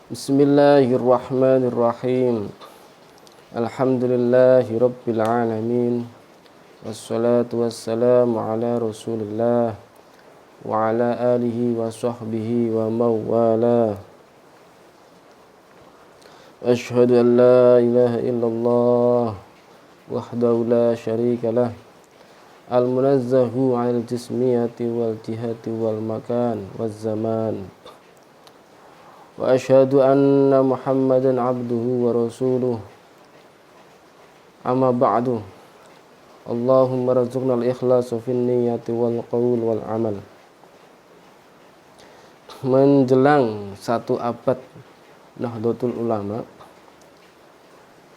Bismillahirrahmanirrahim. Alhamdulillahi rabbil alamin. Wassalatu wassalamu ala Rasulillah wa ala alihi wa sahbihi wa mawala. Ashhadu an la ilaha illallah wahdahu la syarika lah. Al-munazzahu 'anil jismiyati wal jihati wal makan wal zaman. Wa ashhadu anna Muhammadan 'abduhu wa rasuluh. Amma ba'du. Allahumma rzuqna al-ikhlasa fin niyyati wal qaul wal amal. Menjelang 1 abad Nahdlatul Ulama,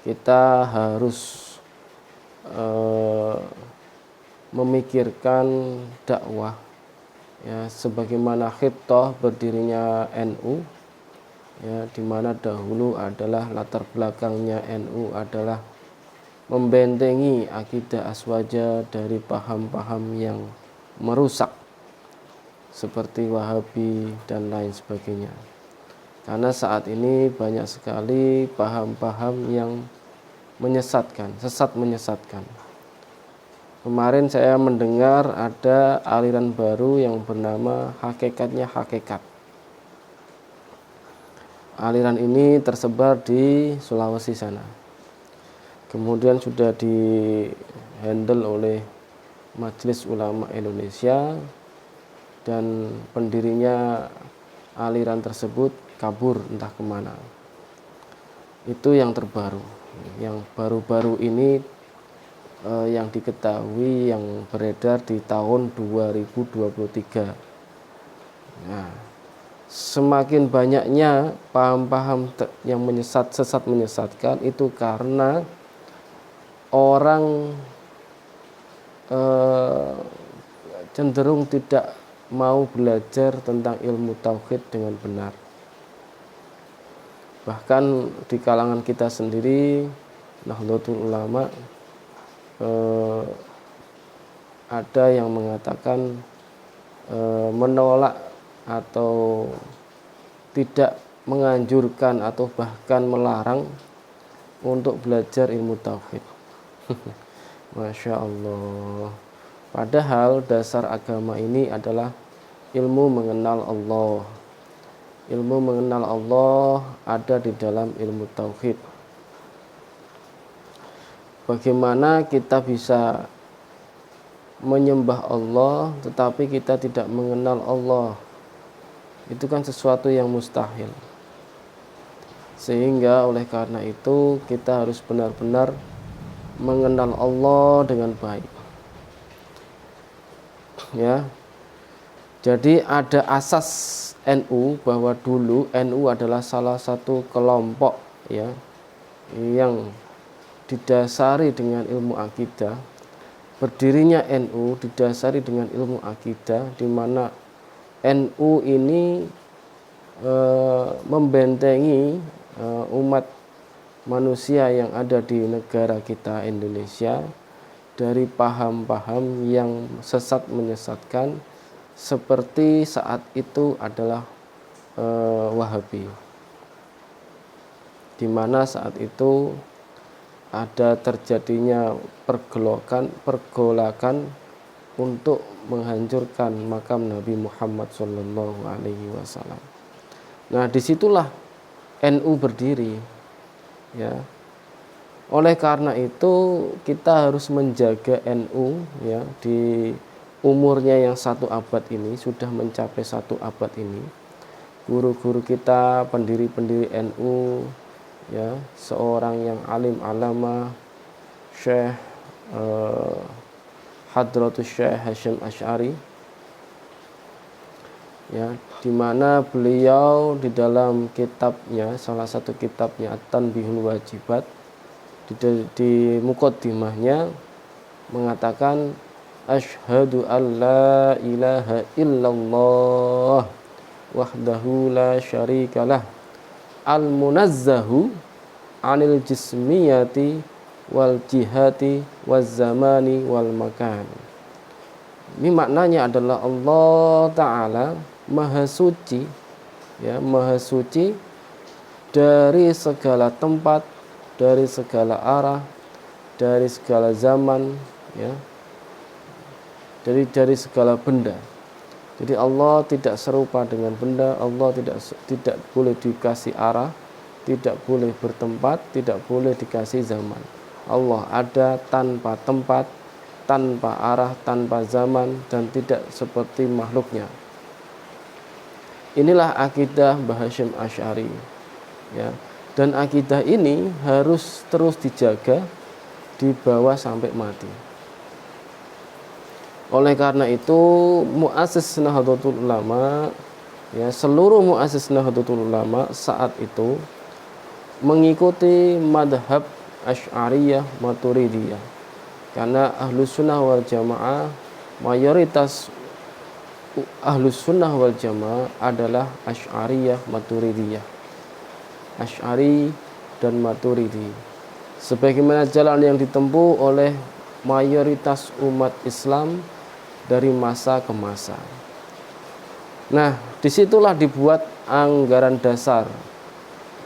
kita harus memikirkan dakwah, ya, sebagaimana khittah berdirinya NU, ya, di mana dahulu adalah latar belakangnya NU adalah membentengi akidah aswaja dari paham-paham yang merusak seperti Wahabi dan lain sebagainya. Karena saat ini banyak sekali paham-paham yang menyesatkan, sesat menyesatkan. Kemarin saya mendengar ada aliran baru yang bernama Hakikatnya Hakikat. Aliran ini tersebar di Sulawesi sana. Kemudian sudah di-handle oleh Majelis Ulama Indonesia, dan pendirinya aliran tersebut kabur entah kemana. Itu yang terbaru. Yang baru-baru ini yang diketahui, yang beredar di tahun 2023. Nah, semakin banyaknya paham-paham yang sesat menyesatkan itu karena orang cenderung tidak mau belajar tentang ilmu tauhid dengan benar. Bahkan di kalangan kita sendiri, Nahdlatul Ulama, ada yang mengatakan menolak atau tidak menganjurkan atau bahkan melarang untuk belajar ilmu tauhid. Masya Allah. Padahal dasar agama ini adalah ilmu mengenal Allah. Ilmu mengenal Allah ada di dalam ilmu tauhid. Bagaimana kita bisa menyembah Allah tetapi kita tidak mengenal Allah? Itu kan sesuatu yang mustahil. Sehingga oleh karena itu kita harus benar-benar mengenal Allah dengan baik. Ya. Jadi ada asas NU bahwa dulu NU adalah salah satu kelompok, ya, yang didasari dengan ilmu akidah. Berdirinya NU didasari dengan ilmu akidah, di mana NU ini membentengi umat manusia yang ada di negara kita Indonesia dari paham-paham yang sesat menyesatkan, seperti saat itu adalah Wahabi, di mana saat itu ada terjadinya pergolakan untuk menghancurkan makam Nabi Muhammad SAW. Nah, disitulah NU berdiri, ya. Oleh karena itu kita harus menjaga NU, ya, di umurnya yang 1 abad ini, sudah mencapai 1 abad ini. Guru-guru kita, pendiri-pendiri NU, ya, seorang yang alim alama, Syekh Hadratus Syekh Hasyim Asy'ari, ya, di mana beliau di dalam kitabnya, salah satu kitabnya At-Tanbihul Wajibat, di muqaddimahnya mengatakan asyhadu an la ilaha illallah wahdahu la syarikalah al-munazzahu 'anil jismiyati wal jihati waz zamani wal makan. Ini maknanya adalah Allah Ta'ala Maha Suci, ya, Maha Suci dari segala tempat, dari segala arah, dari segala zaman, ya, dari segala benda. Jadi Allah tidak serupa dengan benda, Allah tidak boleh dikasih arah, tidak boleh bertempat, tidak boleh dikasih zaman. Allah ada tanpa tempat, tanpa arah, tanpa zaman, dan tidak seperti makhluknya. Inilah akidah Mbah Hasyim Asy'ari, ya. Dan akidah ini harus terus dijaga, dibawa sampai mati. Oleh karena itu muassis Nahdlatul Ulama, ya, seluruh muassis Nahdlatul Ulama saat itu mengikuti madhab Asy'ariyah Maturidiyah, karena Ahlus Sunnah wal Jamaah, mayoritas Ahlus Sunnah wal Jamaah adalah Asy'ariyah Maturidiyah, Asy'ari dan Maturidi, sebagaimana jalan yang ditempuh oleh mayoritas umat Islam dari masa ke masa. Nah, disitulah dibuat anggaran dasar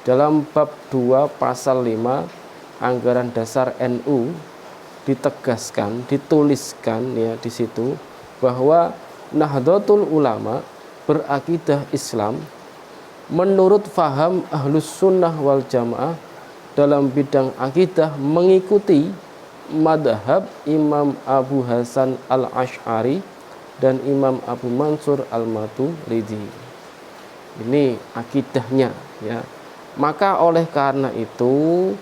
dalam bab 2 pasal 5 anggaran dasar NU, ditegaskan, dituliskan, ya, di situ bahwa Nahdlatul Ulama berakidah Islam menurut faham Ahlus Sunnah wal Jamaah dalam bidang akidah mengikuti madhab Imam Abu Hasan al-Asy'ari dan Imam Abu Mansur al-Maturidi. Ini akidahnya, ya. Maka oleh karena itu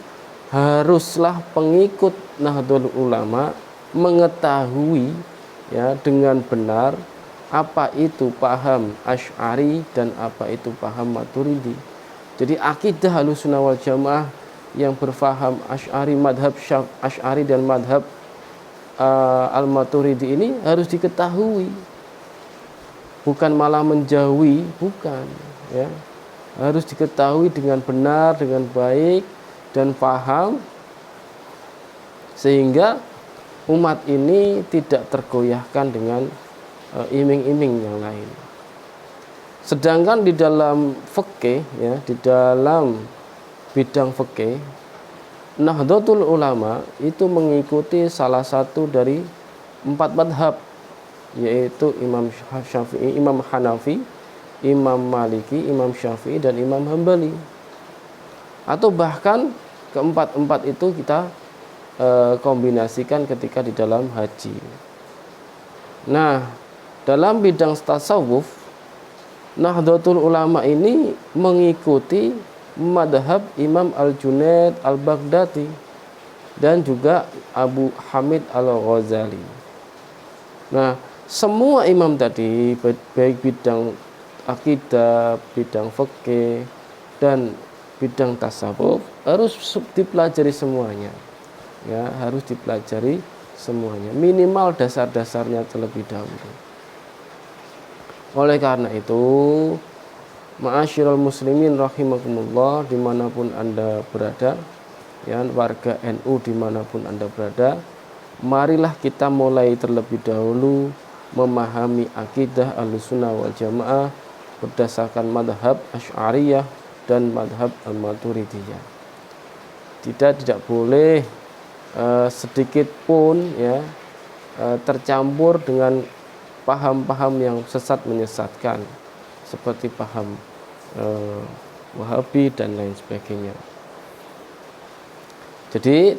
haruslah pengikut Nahdlatul Ulama mengetahui, ya, dengan benar apa itu paham Asy'ari dan apa itu paham Maturidi. Jadi akidah Ahlussunnah wal Jamaah yang berfaham Asy'ari, madhab Asy'ari dan madhab Al-Maturidi ini harus diketahui, bukan malah menjauhi, bukan, ya. Harus diketahui dengan benar, dengan baik dan paham, sehingga umat ini tidak tergoyahkan dengan iming-iming yang lain. Sedangkan di dalam fikih, ya, di dalam bidang fikih, Nahdlatul Ulama itu mengikuti salah satu dari 4 madhab, yaitu Imam Syafi'i, Imam Hanafi, Imam Maliki, Imam Syafi'i, dan Imam Hambali. Atau bahkan keempat-empat itu kita kombinasikan ketika di dalam haji. Nah, dalam bidang tasawuf, Nahdlatul Ulama ini mengikuti madhab Imam Al-Junaid Al-Baghdadi dan juga Abu Hamid Al-Ghazali. Nah, semua imam tadi, baik bidang akidah, bidang fikih, dan bidang tasawuf, harus dipelajari semuanya, ya, harus dipelajari semuanya, minimal dasar-dasarnya terlebih dahulu. Oleh karena itu, ma'asyiral muslimin rahimakumullah, dimanapun Anda berada, ya, warga NU dimanapun Anda berada, marilah kita mulai terlebih dahulu memahami akidah Ahlussunnah wal Jamaah berdasarkan madhab Asy'ariyah dan madhab Al-Maturidiyah. Tidak boleh sedikit pun, ya, tercampur dengan paham-paham yang sesat menyesatkan, seperti paham Wahabi dan lain sebagainya. Jadi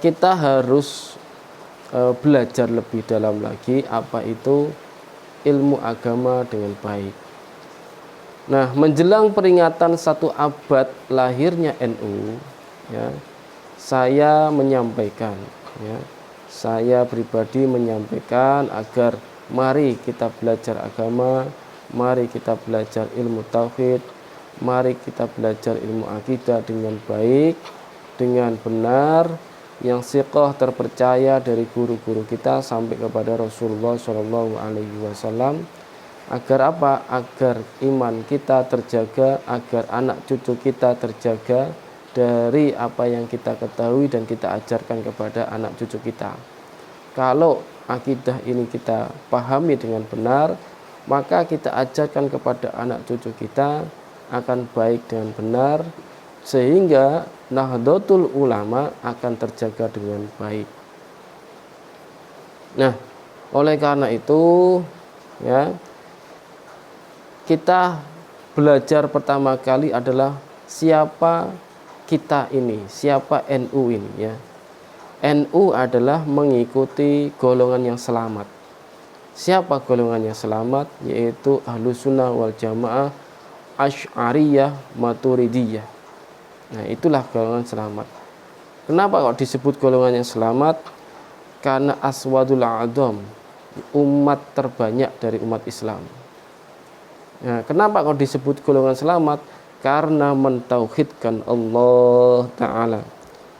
kita harus belajar lebih dalam lagi apa itu ilmu agama dengan baik. Nah, menjelang peringatan 1 abad lahirnya NU, ya, saya menyampaikan, ya, saya pribadi menyampaikan agar mari kita belajar agama, mari kita belajar ilmu tauhid, mari kita belajar ilmu akidah dengan baik, dengan benar, yang siqah terpercaya dari guru-guru kita sampai kepada Rasulullah SAW. Agar apa? Agar iman kita terjaga, agar anak cucu kita terjaga dari apa yang kita ketahui dan kita ajarkan kepada anak cucu kita. Kalau akidah ini kita pahami dengan benar, maka kita ajarkan kepada anak cucu kita akan baik dengan benar, sehingga Nahdlatul Ulama akan terjaga dengan baik. Nah, oleh karena itu ya, kita belajar pertama kali adalah siapa kita ini, siapa NU ini ya. NU adalah mengikuti golongan yang selamat. Siapa golongan yang selamat? Yaitu Ahlussunnah wal Jamaah, Asy'ariyah, Maturidiyah. Nah, itulah golongan selamat. Kenapa kok disebut golongan yang selamat? Karena aswadul a'dham, umat terbanyak dari umat Islam. Nah, kenapa kok disebut golongan selamat? Karena mentauhidkan Allah Ta'ala,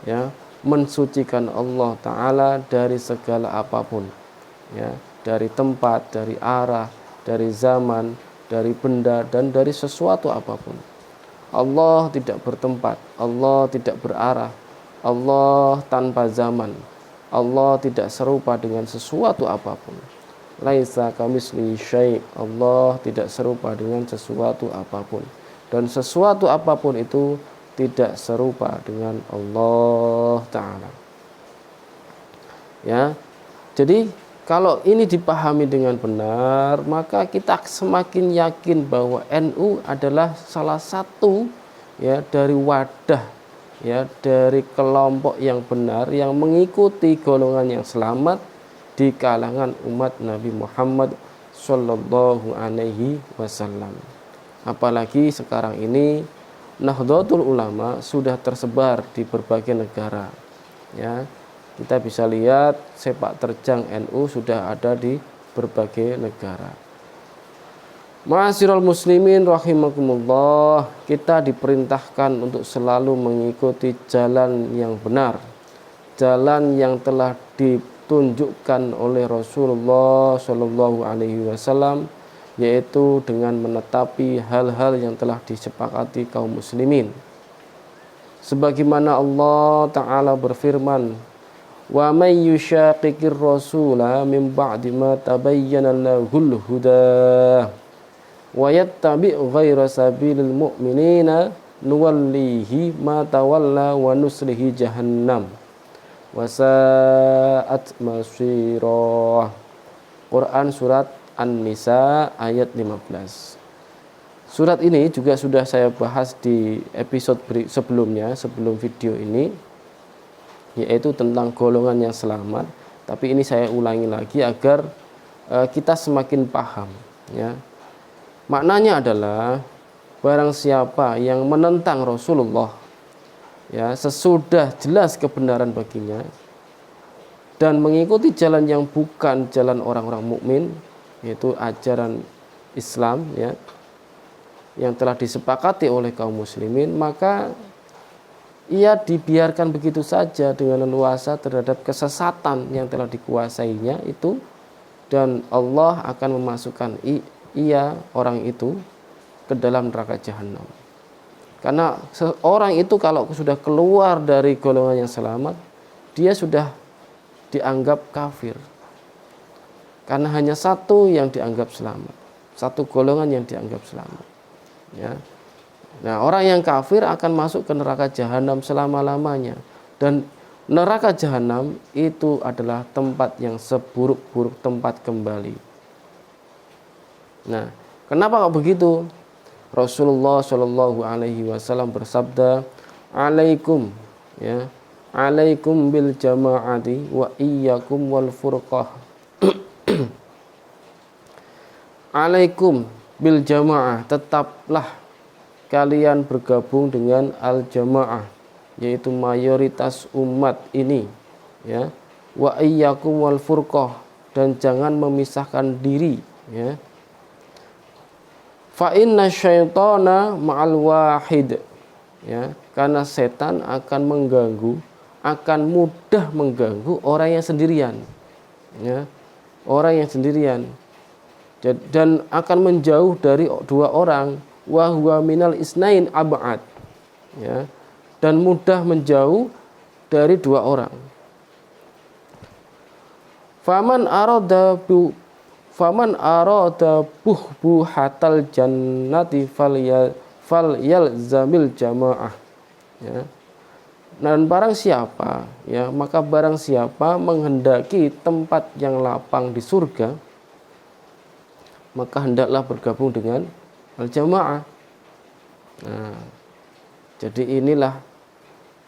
ya, mensucikan Allah Ta'ala dari segala apapun, ya, dari tempat, dari arah, dari zaman, dari benda, dan dari sesuatu apapun. Allah tidak bertempat, Allah tidak berarah, Allah tanpa zaman, Allah tidak serupa dengan sesuatu apapun. Laisa kamitslihi syai', Allah tidak serupa dengan sesuatu apapun, dan sesuatu apapun itu tidak serupa dengan Allah Ta'ala. Ya, jadi kalau ini dipahami dengan benar, maka kita semakin yakin bahwa NU adalah salah satu ya dari wadah, ya dari kelompok yang benar yang mengikuti golongan yang selamat di kalangan umat Nabi Muhammad Sallallahu Alaihi Wasallam. Apalagi sekarang ini Nahdlatul Ulama sudah tersebar di berbagai negara. Ya, kita bisa lihat sepak terjang NU sudah ada di berbagai negara. Ma'asyiral muslimin rahimakumullah, kita diperintahkan untuk selalu mengikuti jalan yang benar, jalan yang telah ditunjukkan oleh Rasulullah Shallallahu Alaihi Wasallam, yaitu dengan menetapi hal-hal yang telah disepakati kaum muslimin. Sebagaimana Allah Ta'ala berfirman, wa may yushaqiqir rasula min ba'di ma tabayyana lahul huda wa yattabi' ghaira sabilil mu'minina nuwallihi ma tawalla wa nuslihi jahannam wa sa'at masira. Quran surat An-Nisa ayat 15. Surat ini juga sudah saya bahas di episode sebelumnya, sebelum video ini, yaitu tentang golongan yang selamat. Tapi ini saya ulangi lagi agar kita semakin paham ya. Maknanya adalah barang siapa yang menentang Rasulullah ya sesudah jelas kebenaran baginya dan mengikuti jalan yang bukan jalan orang-orang mukmin, yaitu ajaran Islam ya, yang telah disepakati oleh kaum muslimin, maka ia dibiarkan begitu saja dengan leluasa terhadap kesesatan yang telah dikuasainya itu, dan Allah akan memasukkan ia orang itu ke dalam neraka jahanam. Karena seorang itu kalau sudah keluar dari golongan yang selamat, dia sudah dianggap kafir. Karena hanya satu yang dianggap selamat, satu golongan yang dianggap selamat. Ya. Nah, orang yang kafir akan masuk ke neraka jahanam selama-lamanya, dan neraka jahanam itu adalah tempat yang seburuk-buruk tempat kembali. Nah, kenapa kok begitu? Rasulullah Shallallahu Alaihi Wasallam bersabda, "Alaikum, ya, alaikum bil jamaati wa iyyakum wal furqah." Alaikum bil jamaah, tetaplah kalian bergabung dengan al jamaah, yaitu mayoritas umat ini, ya. Wa iyyakum wal furqah, dan jangan memisahkan diri, ya. Fa inna syaitana ma'al wahid, ya, karena setan akan mengganggu, akan mudah mengganggu orang yang sendirian, ya, orang yang sendirian, dan akan menjauh dari dua orang, wa huwa minal isnain ab'ad, ya, dan mudah menjauh dari dua orang. Faman arada buhbuhatal jannati fal yalzamil jamaah, ya. Dan barang siapa, ya, maka barang siapa menghendaki tempat yang lapang di surga, maka hendaklah bergabung dengan al-jamaah. Nah, jadi inilah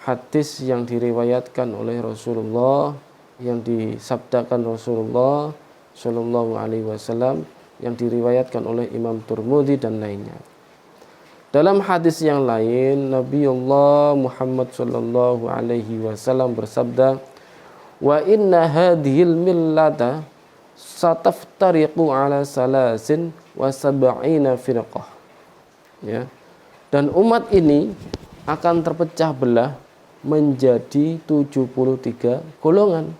hadis yang diriwayatkan oleh Rasulullah, yang disabdakan Rasulullah Shallallahu Alaihi Wasallam, yang diriwayatkan oleh Imam Tirmidzi dan lainnya. Dalam hadis yang lain, Nabiullah Muhammad Shallallahu Alaihi Wasallam bersabda, wa inna hadhil millata sataftariqu ala salasin wa sab'ina firqah, ya. Dan umat ini akan terpecah belah menjadi 73 golongan.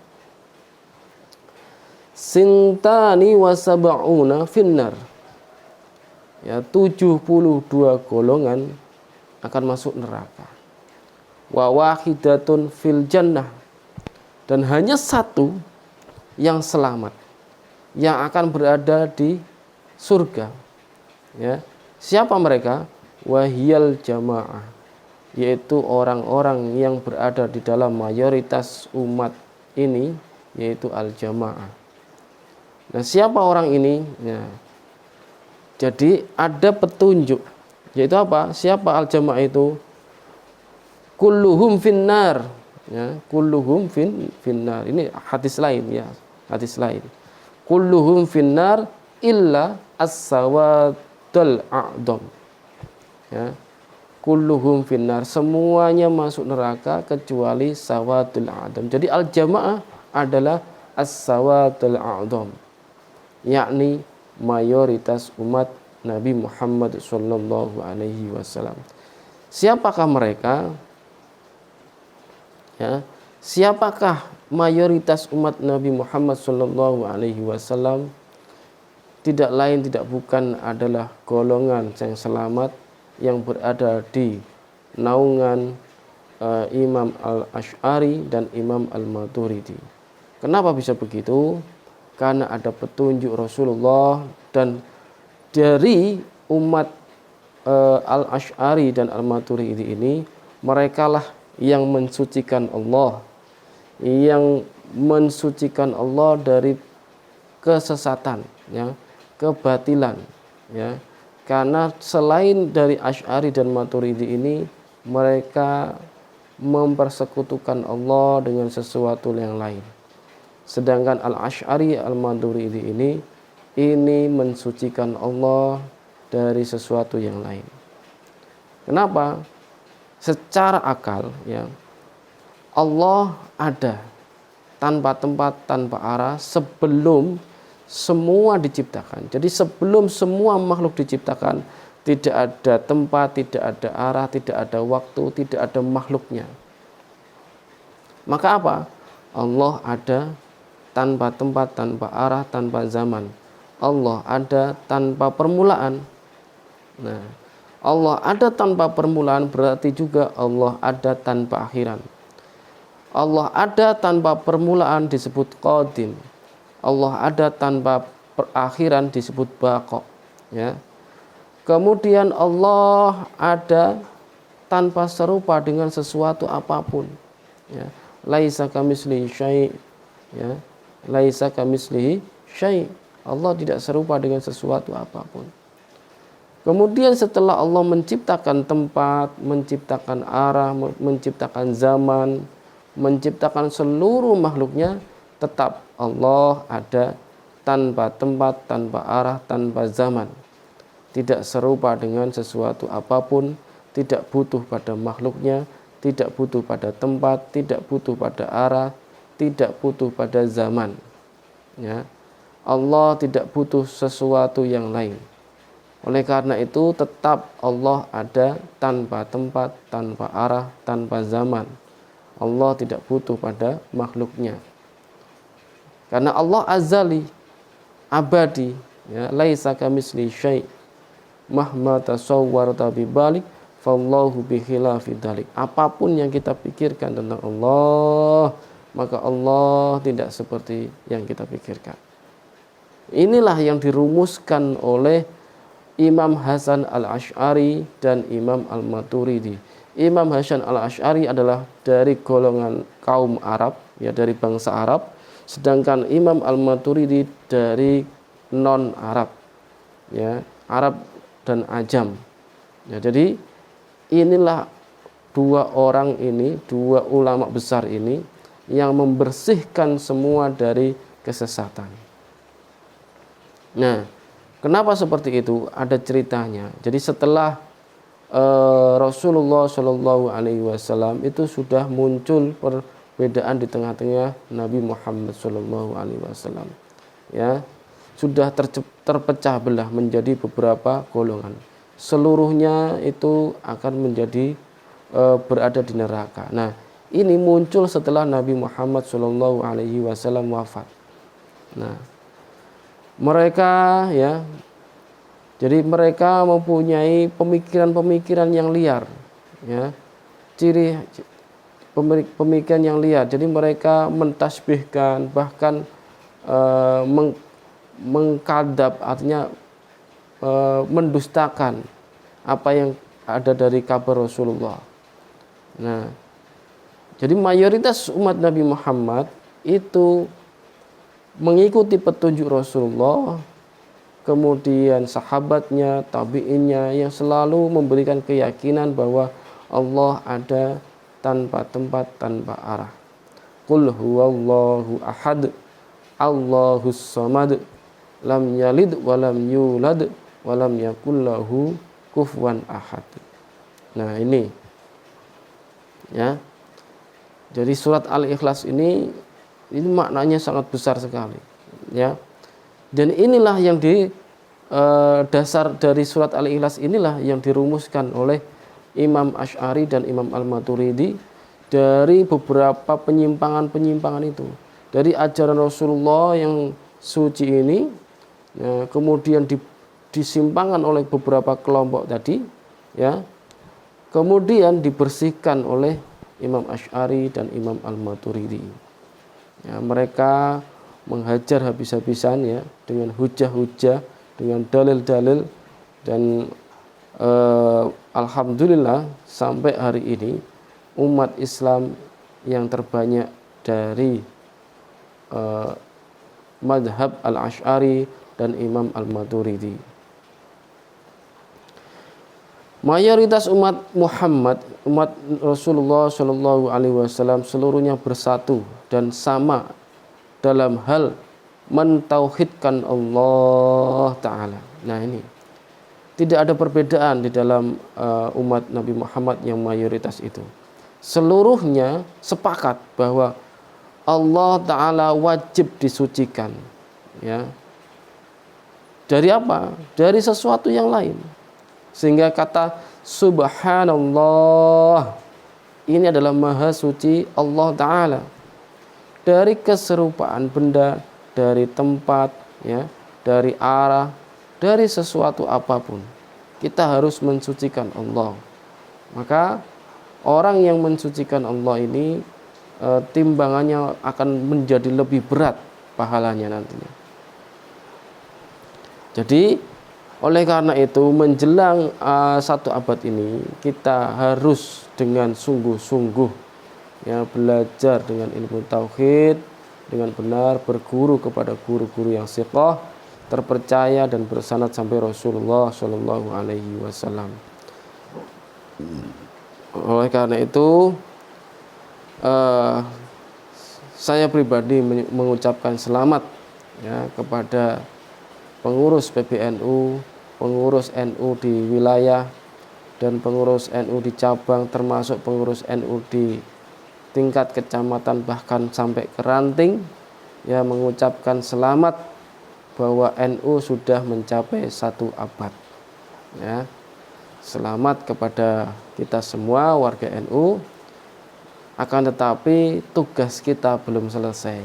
Sintani wa sab'una finnar, ya, 72 golongan akan masuk neraka. Wa wahidatun fil jannah, dan hanya satu yang selamat, yang akan berada di surga, ya. Siapa mereka? Wahiyal jamaah, yaitu orang-orang yang berada di dalam mayoritas umat ini, yaitu al-jamaah. Nah, siapa orang ini? Ya. Jadi ada petunjuk, yaitu apa? Siapa al-jamaah itu? Kulluhum finnar, ya, kulluhum finnar. Ini hadis lain, ya, hadis lain. Kulluhum finnar illa as-sawadul a'dham, ya. Kulluhum finnar, semuanya masuk neraka kecuali sawadul a'dham. Jadi al-jamaah adalah as-sawadul a'dham, yakni mayoritas umat Nabi Muhammad sallallahu alaihi wasallam. Siapakah mereka? Ya, siapakah mayoritas umat Nabi Muhammad sallallahu alaihi wasallam? Tidak lain tidak bukan adalah golongan yang selamat yang berada di naungan Imam Al-Asy'ari dan Imam Al-Maturidi. Kenapa bisa begitu? Karena ada petunjuk Rasulullah, dan dari umat Al-Asy'ari dan Al-Maturidi ini, merekalah yang mensucikan Allah, yang mensucikan Allah dari kesesatan, ya, kebatilan, ya. Karena selain dari Asy'ari dan Maturidi ini, mereka mempersekutukan Allah dengan sesuatu yang lain. Sedangkan Al-Asy'ari Al-Maturidi ini mensucikan Allah dari sesuatu yang lain. Kenapa? Secara akal, ya, Allah ada tanpa tempat, tanpa arah sebelum semua diciptakan. Jadi sebelum semua makhluk diciptakan, tidak ada tempat, tidak ada arah, tidak ada waktu, tidak ada makhluknya. Maka apa? Allah ada tanpa tempat, tanpa arah, tanpa zaman. Allah ada tanpa permulaan. Nah, Allah ada tanpa permulaan berarti juga Allah ada tanpa akhiran. Allah ada tanpa permulaan disebut qadim. Allah ada tanpa perakhiran disebut baqa, ya. Kemudian Allah ada tanpa serupa dengan sesuatu apapun, ya. Laisa kamitslihi syai', ya. Laisa kamitslihi syai'. Allah tidak serupa dengan sesuatu apapun. Kemudian setelah Allah menciptakan tempat, menciptakan arah, menciptakan zaman, menciptakan seluruh makhluknya, tetap Allah ada tanpa tempat, tanpa arah, tanpa zaman. Tidak serupa dengan sesuatu apapun, tidak butuh pada makhluknya, tidak butuh pada tempat, tidak butuh pada arah, tidak butuh pada zaman, ya. Allah tidak butuh sesuatu yang lain. Oleh karena itu tetap Allah ada tanpa tempat, tanpa arah, tanpa zaman. Allah tidak butuh pada makhluknya. Karena Allah azali, abadi, ya, laisa kamitsli syai', mahma tasawwarta bi balik fallahu bi khilafi dzalik. Apapun yang kita pikirkan tentang Allah, maka Allah tidak seperti yang kita pikirkan. Inilah yang dirumuskan oleh Imam Hasan al-Asy'ari dan Imam al-Maturidi. Imam Hasan al-Asy'ari adalah dari golongan kaum Arab, ya dari bangsa Arab, sedangkan Imam al-Maturidi dari non Arab, ya Arab dan Ajam. Ya, jadi inilah dua orang ini, dua ulama besar ini yang membersihkan semua dari kesesatan. Nah, kenapa seperti itu? Ada ceritanya. Jadi setelah Rasulullah Shallallahu Alaihi Wasallam itu sudah muncul perbedaan di tengah-tengah Nabi Muhammad Shallallahu Alaihi Wasallam, ya sudah terpecah belah menjadi beberapa golongan. Seluruhnya itu akan menjadi berada di neraka. Nah, ini muncul setelah Nabi Muhammad Shallallahu Alaihi Wasallam wafat. Nah, mereka ya, jadi mereka mempunyai pemikiran-pemikiran yang liar, ya, ciri pemikiran yang liar. Jadi mereka mentasbihkan, bahkan mengkadzab, artinya mendustakan apa yang ada dari kabar Rasulullah. Nah, jadi mayoritas umat Nabi Muhammad itu mengikuti petunjuk Rasulullah, kemudian sahabatnya, tabi'innya yang selalu memberikan keyakinan bahwa Allah ada tanpa tempat, tanpa arah. Qul huwallahu ahad, Allahus samad, lam yalid walam yulad walam yakul lahu kufuwan ahad. Nah, ini ya. Jadi surat Al-Ikhlas ini maknanya sangat besar sekali, ya. Dan inilah yang dasar dari surat Al-Ikhlas inilah yang dirumuskan oleh Imam Asy'ari dan Imam Al-Maturidi dari beberapa penyimpangan-penyimpangan itu. Dari ajaran Rasulullah yang suci ini, ya, kemudian disimpangkan oleh beberapa kelompok tadi, ya. Kemudian dibersihkan oleh Imam Asy'ari dan Imam Al-Maturidi. Ya, mereka menghajar habis-habisan, ya, dengan hujah-hujah, dengan dalil-dalil, dan alhamdulillah sampai hari ini umat Islam yang terbanyak dari madhab Al-Asy'ari dan Imam Al-Maturidi. Mayoritas umat Muhammad, umat Rasulullah Shallallahu Alaihi Wasallam seluruhnya bersatu dan sama dalam hal mentauhidkan Allah Ta'ala. Nah, ini tidak ada perbedaan di dalam umat Nabi Muhammad yang mayoritas itu. Seluruhnya sepakat bahwa Allah Ta'ala wajib disucikan, ya. Dari apa? Dari sesuatu yang lain. Sehingga kata subhanallah ini adalah maha suci Allah Ta'ala. Dari keserupaan benda, dari tempat, ya, dari arah, dari sesuatu apapun, kita harus mensucikan Allah. Maka orang yang mensucikan Allah ini timbangannya akan menjadi lebih berat pahalanya nantinya. Jadi oleh karena itu menjelang 1 abad ini kita harus dengan sungguh-sungguh, ya, belajar dengan ilmu tauhid dengan benar, berguru kepada guru-guru yang thiqah, terpercaya dan bersanad sampai Rasulullah Shallallahu Alaihi Wasallam. Oleh karena itu saya pribadi mengucapkan selamat, ya, kepada pengurus PBNU, pengurus NU di wilayah, dan pengurus NU di cabang, termasuk pengurus NU di tingkat kecamatan bahkan sampai ke ranting, ya, mengucapkan selamat bahwa NU sudah mencapai 1 abad, ya. Selamat kepada kita semua warga NU. Akan tetapi tugas kita belum selesai.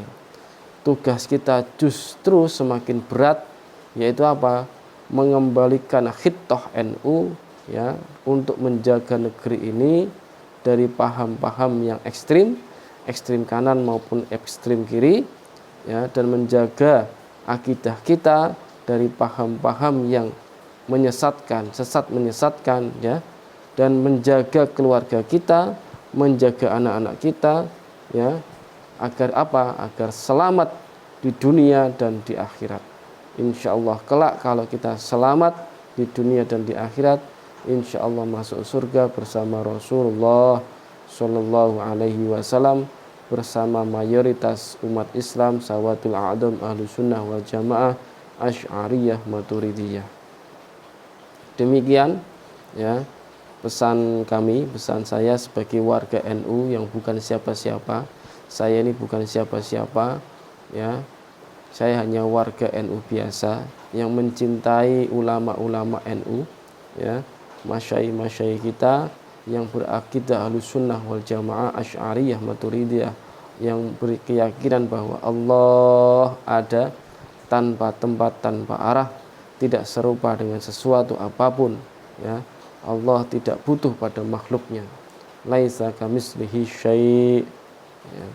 Tugas kita justru semakin berat, yaitu apa? Mengembalikan khittah NU, ya, untuk menjaga negeri ini dari paham-paham yang ekstrim kanan maupun ekstrim kiri, ya, dan menjaga akidah kita dari paham-paham yang menyesatkan ya, dan menjaga keluarga kita, menjaga anak-anak kita ya, agar apa? Agar selamat di dunia dan di akhirat. Insya Allah kelak kalau kita selamat di dunia dan di akhirat, insya Allah masuk surga bersama Rasulullah Shallallahu Alaihi Wasallam, bersama mayoritas umat Islam, Sawatul A'dam, Ahlu Sunnah wal Jamaah, Asy'ariyah, Maturidiyah. Demikian ya pesan kami, pesan saya sebagai warga NU yang bukan siapa-siapa. Saya ini bukan siapa-siapa ya. Saya hanya warga NU biasa yang mencintai ulama-ulama NU ya, masyayikh kita yang berakidah Ahlussunnah wal Jamaah, Asy'ariyah, Maturidiyah, yang berkeyakinan bahwa Allah ada tanpa tempat, tanpa arah, tidak serupa dengan sesuatu apapun ya. Allah tidak butuh pada makhluknya. Laisa kamitslihi syai'. Ya.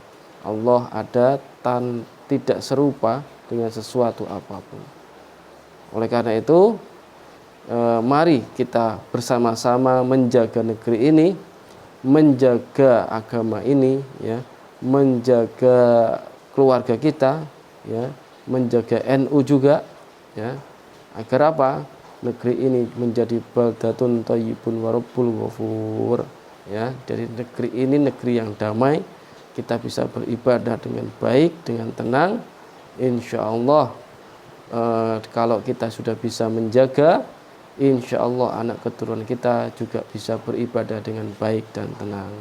Allah ada tidak serupa dengan sesuatu apapun. Oleh karena itu, mari kita bersama-sama menjaga negeri ini, menjaga agama ini ya, menjaga keluarga kita ya, menjaga NU juga ya. Agar apa? Negeri ini menjadi baldatun thayyibun wa rabbul ghafur ya. Dari negeri ini negeri yang damai, kita bisa beribadah dengan baik, dengan tenang. Insya Allah kalau kita sudah bisa menjaga, insya Allah anak keturunan kita juga bisa beribadah dengan baik dan tenang.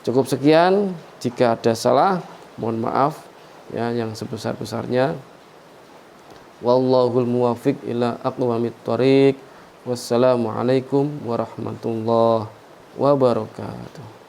Cukup sekian, jika ada salah mohon maaf ya yang sebesar-besarnya. Wallahul muwaffiq ila aqwamit thoriq. Wassalamualaikum warahmatullahi wabarakatuh.